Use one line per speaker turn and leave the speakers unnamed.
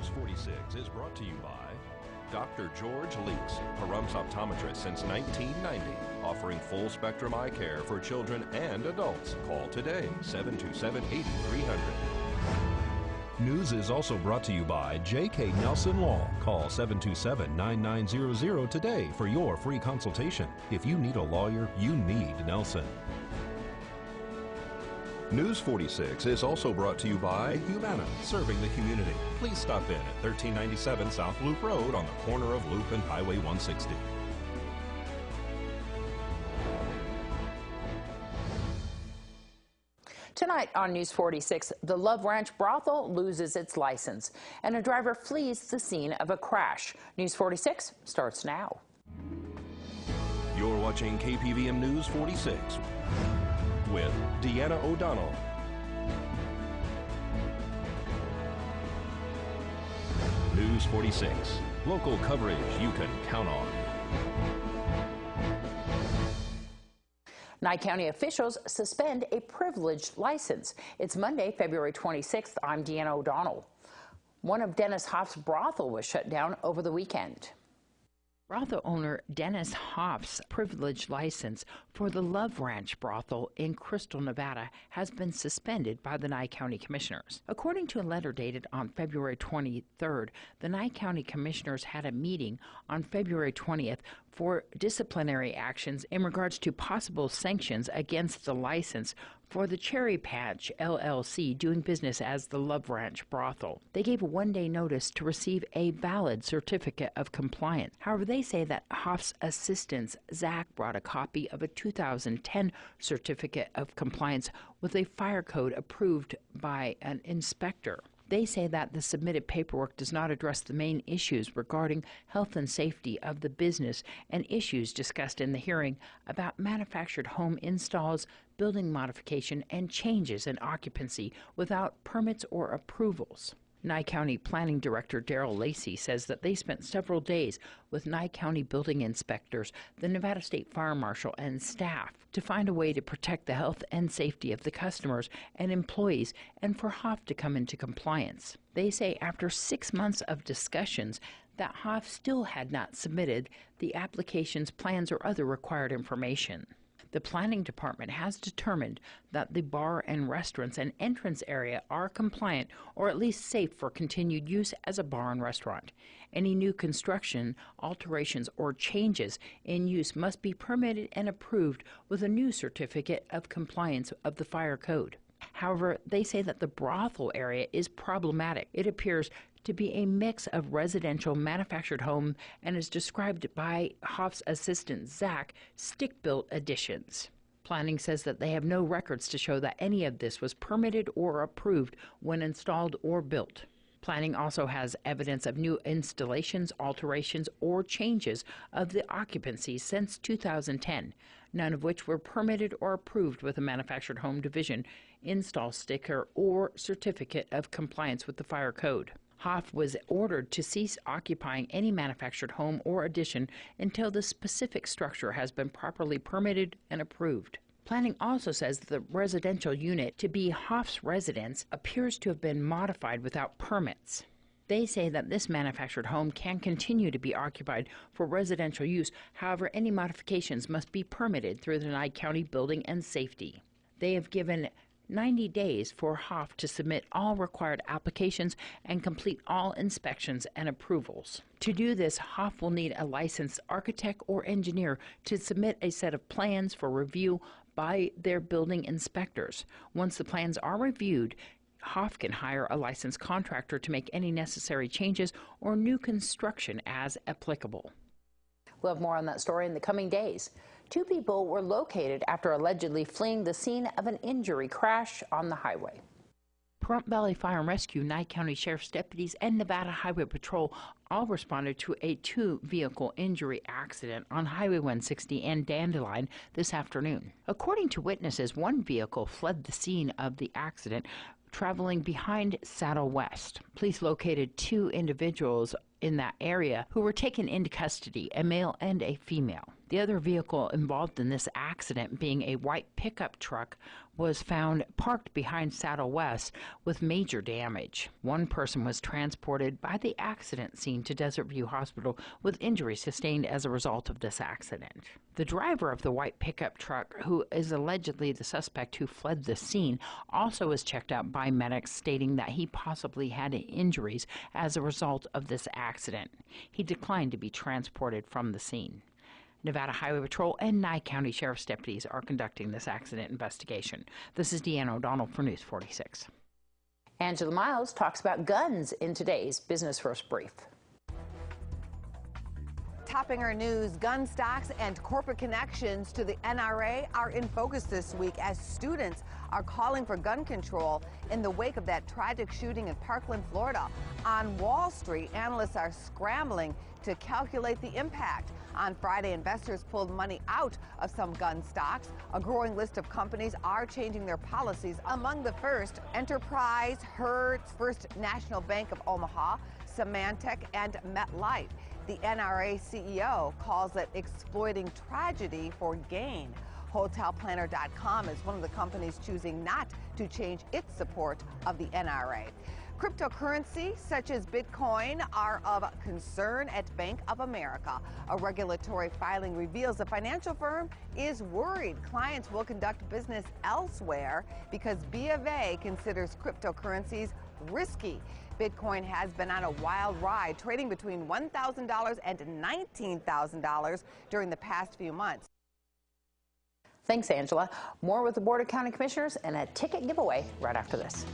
News 46 is brought to you by Dr. George Leeks, Pahrumps optometrist since 1990, offering full-spectrum eye care for children and adults. Call today, 727-8300. News is also brought to you by J.K. Nelson Law. Call 727-9900 today for your free consultation. If you need a lawyer, you need Nelson. News 46 is also brought to you by Humana, serving the community. Please stop in at 1397 South Loop Road on the corner of Loop and Highway 160.
Tonight on News 46, the Love Ranch brothel loses its license and a driver flees the scene of a crash. News 46 starts now.
You're watching KPVM News 46 with Deanna O'Donnell. News 46, local coverage you can count on.
Nye County officials suspend a privileged license. It's Monday, February 26th. I'm Deanna O'Donnell. One of Dennis Hoff's brothel was shut down over the weekend. Brothel owner Dennis Hoff's privileged license for the Love Ranch brothel in Crystal, Nevada has been suspended by the Nye County Commissioners. According to a letter dated on February 23rd, the Nye County Commissioners had a meeting on February 20th for disciplinary actions in regards to possible sanctions against the license for the Cherry Patch LLC doing business as the Love Ranch brothel. They gave a one-day notice to receive a valid certificate of compliance. However, they say that Hoff's assistant, Zach, brought a copy of a 2010 certificate of compliance with a fire code approved by an inspector. They say that the submitted paperwork does not address the main issues regarding health and safety of the business and issues discussed in the hearing about manufactured home installs, building modification, and changes in occupancy without permits or approvals. Nye County Planning Director Darrell Lacey says that they spent several days with Nye County building inspectors, the Nevada State Fire Marshal, and staff to find a way to protect the health and safety of the customers and employees and for Hoff to come into compliance. They say after 6 months of discussions that Hoff still had not submitted the application's plans or other required information. The planning department has determined that the bar and restaurants and entrance area are compliant or at least safe for continued use as a bar and restaurant. Any new construction, alterations, or changes in use must be permitted and approved with a new certificate of compliance of the fire code. However, they say that the brothel area is problematic. It appears to be a mix of residential manufactured home and is described by Hoff's assistant, Zach, stick-built additions. Planning says that they have no records to show that any of this was permitted or approved when installed or built. Planning also has evidence of new installations, alterations, or changes of the occupancy since 2010, none of which were permitted or approved with a manufactured home division, install sticker, or certificate of compliance with the fire code. Hoff was ordered to cease occupying any manufactured home or addition until the specific structure has been properly permitted and approved. Planning also says that the residential unit to be Hoff's residence appears to have been modified without permits. They say that this manufactured home can continue to be occupied for residential use. However, any modifications must be permitted through the Nye County Building and Safety. They have given 90 days for Hoff to submit all required applications and complete all inspections and approvals. To do this, Hoff will need a licensed architect or engineer to submit a set of plans for review by their building inspectors. Once the plans are reviewed, Hoff can hire a licensed contractor to make any necessary changes or new construction as applicable. We'll have more on that story in the coming days. 2 people were located after allegedly fleeing the scene of an injury crash on the highway. Pahrump Valley Fire and Rescue, Nye County Sheriff's deputies, and Nevada Highway Patrol all responded to a 2-vehicle injury accident on Highway 160 and Dandelion this afternoon. According to witnesses, one vehicle fled the scene of the accident, traveling behind Saddle West. Police located 2 individuals in that area who were taken into custody, a male and a female. The other vehicle involved in this accident, being a white pickup truck, was found parked behind Saddle West with major damage. One person was transported by the accident scene to Desert View Hospital with injuries sustained as a result of this accident. The driver of the white pickup truck, who is allegedly the suspect who fled the scene, also was checked out by medics, stating that he possibly had injuries as a result of this accident. He declined to be transported from the scene. Nevada Highway Patrol and Nye County Sheriff's deputies are conducting this accident investigation. This is Deanna O'Donnell for News 46. Angela Miles talks about guns in today's Business First Brief.
Topping our news, gun stocks and corporate connections to the NRA are in focus this week as students are calling for gun control in the wake of that tragic shooting in Parkland, Florida. On Wall Street, analysts are scrambling to calculate the impact. On Friday, investors pulled money out of some gun stocks. A growing list of companies are changing their policies. Among the first, Enterprise, Hertz, First National Bank of Omaha, Symantec, and MetLife. The NRA CEO calls it exploiting tragedy for gain. HotelPlanner.com is one of the companies choosing not to change its support of the NRA. Cryptocurrency, such as Bitcoin, are of concern at Bank of America. A regulatory filing reveals the financial firm is worried clients will conduct business elsewhere because B of A considers cryptocurrencies risky. Bitcoin has been on a wild ride, trading between $1,000 and $19,000 during the past few months.
Thanks, Angela. More with the Board of County Commissioners and a ticket giveaway right after this.